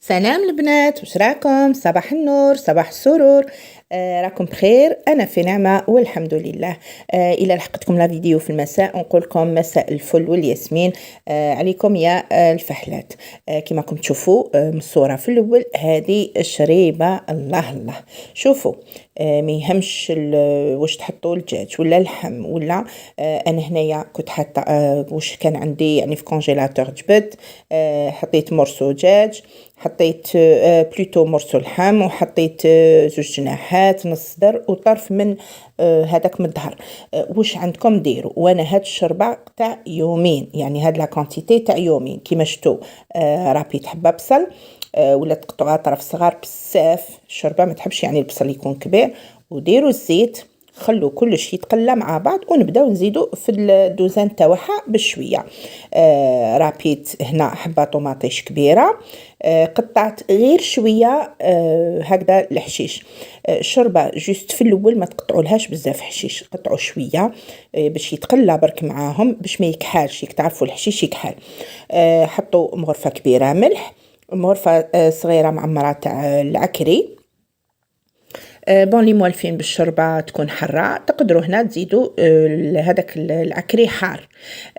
سلام البنات، وش راكم؟ صباح النور، صباح السرور. راكم بخير؟ أنا في نعمة والحمد لله. إلى لحقتكم لا فيديو في المساء نقول لكم مساء الفل والياسمين عليكم يا الفحلات. كما راكم تشوفوا من الصورة في الأول، هذه الشريبة الله الله. شوفوا، ما يهمش واش تحطوا الدجاج ولا اللحم ولا أنا هنايا كنت حاطة واش كان عندي يعني في كونجيلاتور جبد. حطيت مرسو دجاج، حطيت بلوتو مرسو لحم، وحطيت زوج جناحات، نص صدر وطرف من هذاك من الظهر. واش عندكم ديروا؟ وانا هاد الشربه تاع يومين، يعني هاد لا كونتيتي تاع يومين كيما شفتوا. رابيت حبه بصل ولا تقطعوها طرف صغار بزاف. الشربه ما تحبش يعني البصل يكون كبير. وديروا الزيت، خلوا كلش يتقلى مع بعض، ونبداو نزيدوا في الدوزان تاعها بشويه. رابيت هنا حبه طوماطيش كبيره، قطعت غير شويه هكذا الحشيش. الشوربه جوست في الاول ما تقطعولهاش بزاف حشيش، قطعوا شويه باش يتقلى برك معاهم، باش ما يكحالش، تعرفوا الحشيش يكحل. حطوا مغرفه كبيره ملح، مغرفه صغيره معمره تاع العكري. بون لي موالفين بالشوربه تكون حاره، تقدروا هنا تزيدوا هذاك العكري حار.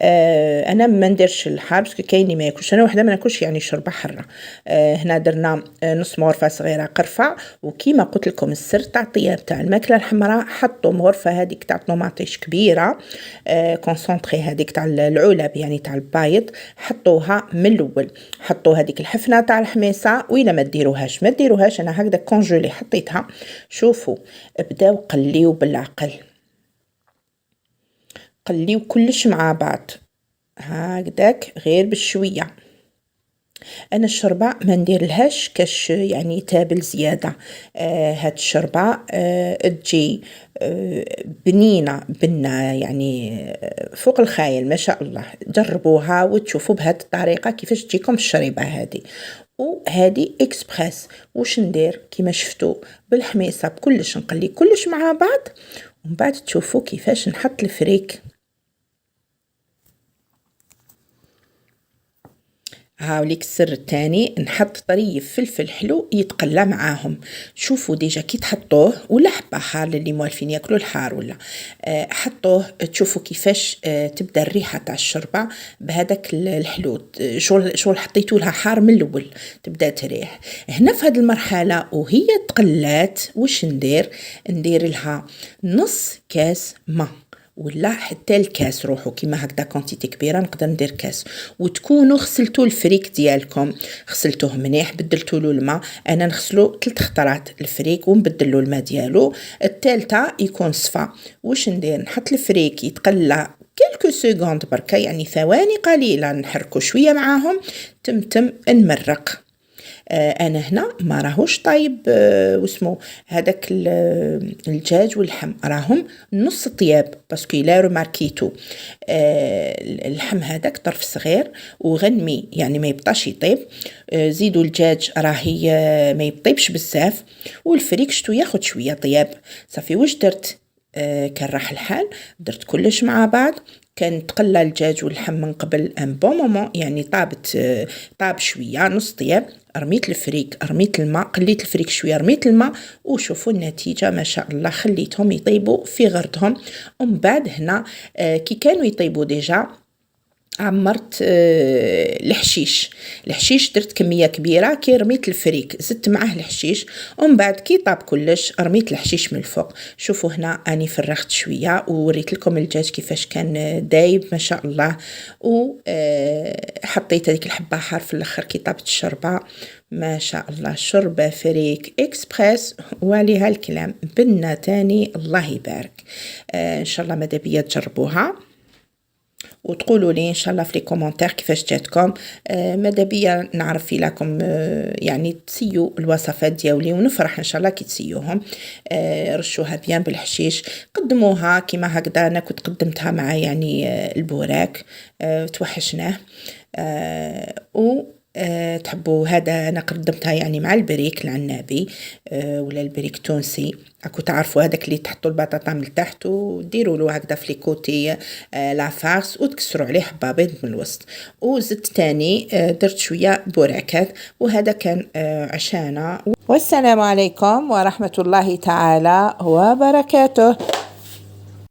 انا ما نديرش الحار باسكو كاين اللي ما ياكلش، انا وحده ما ناكلش يعني شوربه حاره. هنا درنا نص مغرفه صغيره قرفه. وكيما قلت لكم السر تاع الطياب تاع الماكله الحمراء، حطوا مغرفه هذيك تاع طوماطيش كبيره كونسونطري، هذيك تاع العلب يعني تاع البايض، حطوها من الاول. حطوا هذيك الحفنه تاع الحميصه، وإلا ما ديروهاش انا هكذا كونجولي حطيتها. شوفوا، ابداو قليو بالعقل، قليو كلش مع بعض هكذاك غير بشويه. انا الشوربه ما ندير لهاش كاش يعني تابل زياده. هاد الشوربه تجي بنينه يعني فوق الخيال ما شاء الله. جربوها وتشوفوا بهذه الطريقه كيفاش تجيكم الشريبه هذه. وهذه اكسبريس. واش ندير؟ كيما شفتوا بالحميصه بكلش نقلي كلش مع بعض، ومن بعد تشوفوا كيفاش نحط الفريك. هاوليك السر الثاني، نحط طريف فلفل حلو يتقلى معاهم. شوفوا ديجا كي تحطوه، ولا حبه حار اللي موالفين ياكلوا الحار ولا حطوه، تشوفوا كيفاش تبدا الريحه تاع الشوربه بهذاك الحلو. شغل حطيتوا لها حار من الاول، تبدا تريح. هنا في هذه المرحله وهي تقلات، واش ندير لها نص كاس ماء ولا حتى الكاس روحو، كيما هكذا كونتيتي كبيره نقدر ندير كاس. وتكونوا غسلتوا الفريك ديالكم، غسلتوه مليح، بدلتوا له الماء. انا نغسلو 3 خطرات الفريك ونبدل له الماء ديالو، الثالثه يكون صفا. واش ندير؟ نحط الفريك يتقلى كلكو سكوند بركه، يعني ثواني قليله، نحركو شويه معاهم، تمتم نمرق. انا هنا ما راهوش طايب واسمو هذاك الدجاج واللحم، راهم نص طياب باسكو لا رماركيتو. اللحم هذاك طرف صغير وغنمي يعني ما يبطاش يطيب. زيدوا الدجاج راهي ما يطيبش بزاف، والفريك شتو ياخد شويه طياب. صافي واش درت؟ كان راح الحال درت كلش مع بعض. كان تقلى الدجاج واللحم من قبل ان بون مومون، يعني طاب شويه نص طياب. رميت الفريك، رميت الماء، قليت الفريك شويه، رميت الماء، وشوفوا النتيجه ما شاء الله. خليتهم يطيبوا في غرضهم. ومن بعد هنا كي كانوا يطيبوا ديجا، عمرت الحشيش درت كميه كبيره. كي رميت الفريك زدت معاه الحشيش، ومن بعد كي طاب كلش رميت الحشيش من الفوق. شوفوا هنا اني فرغت شويه ووريت لكم الدجاج كيفاش كان دايب ما شاء الله. وحطيت هذيك الحبه حار في الاخر كي طابت الشوربه. ما شاء الله، شوربه فريك اكسبريس وعليها الكلام. بنه تاني الله يبارك. ان شاء الله ماذا بيا تجربوها وتقولوا لي ان شاء الله في لي كومونتير كيفاش جاتكم. ماذا بيا نعرف في لكم يعني تسيو الوصفات ديالي، ونفرح ان شاء الله كي تسيوهم. رشوها بيان بالحشيش، قدموها كيما هكذا انا كنت قدمتها مع يعني البوراك. توحشناه. و تحبوا هذا أنا قدمتها يعني مع البريك العنابي ولا البريك التونسي. أكو تعرفوا هذاك اللي تحطوا البطاطا من تحت وديروا له هكذا في ليكوتي لافارس وتكسروا عليه حبة بيض من الوسط. وزدت تاني درت شوية بوراكات. وهذا كان عشانا. والسلام عليكم ورحمة الله تعالى وبركاته.